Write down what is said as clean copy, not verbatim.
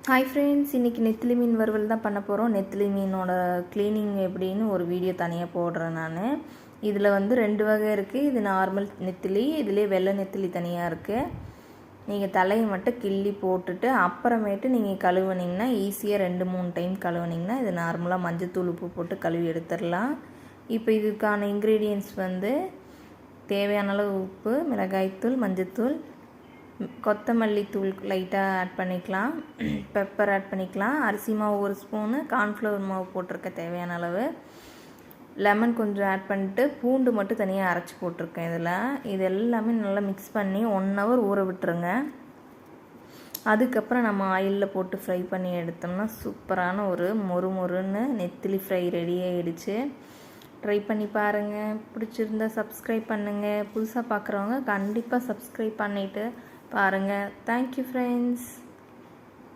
Hi friends, இன்றைக்கி நெத்திலி மீன் வறுவல் தான் பண்ண போகிறோம். நெத்திலி மீனோட க்ளீனிங் எப்படின்னு ஒரு வீடியோ தனியாக போடுறேன் நான். இதில் வந்து 2 வகை இருக்குது. இது நார்மல் நெத்திலி, இதிலே வெள்ளை நெத்திலி தனியாக இருக்குது. நீங்கள் தலையை மட்டும் கிள்ளி போட்டுட்டு அப்புறமேட்டு நீங்கள் கழுவுனிங்கன்னா ஈஸியாக 2-3 டைம் கழுவுனிங்கன்னா இது நார்மலாக மஞ்சத்தூள் உப்பு போட்டு கழுவி எடுத்துடலாம். இப்போ இதுக்கான இன்க்ரீடியன்ட்ஸ் வந்து தேவையான அளவு உப்பு, மிளகாய்த்தூள், மஞ்சத்தூள், கொத்தமல்லி தூள் லைட்டாக ஆட் பண்ணிக்கலாம், பெப்பர் ஆட் பண்ணிக்கலாம், அரிசி மாவு 1 ஸ்பூனு, கார்ன்ஃப்ளவர் மாவு போட்டிருக்க தேவையான அளவு, லெமன் கொஞ்சம் ஆட் பண்ணிட்டு பூண்டு மட்டும் தனியாக அரைச்சி போட்டிருக்கேன். இது எல்லாமே நல்லா மிக்ஸ் பண்ணி 1 ஹவர் ஊற விட்டுருங்க. அதுக்கப்புறம் நம்ம ஆயிலில் போட்டு ஃப்ரை பண்ணி எடுத்தோம்னா சூப்பரான ஒரு மொறுன்னு நெத்திலி ஃப்ரை ரெடி ஆகிடுச்சு. ட்ரை பண்ணி பாருங்கள். பிடிச்சிருந்தா சப்ஸ்கிரைப் பண்ணுங்கள். புதுசாக பார்க்குறவங்க கண்டிப்பாக சப்ஸ்கிரைப் பண்ணிவிட்டு பாருங்கள். Thank you friends.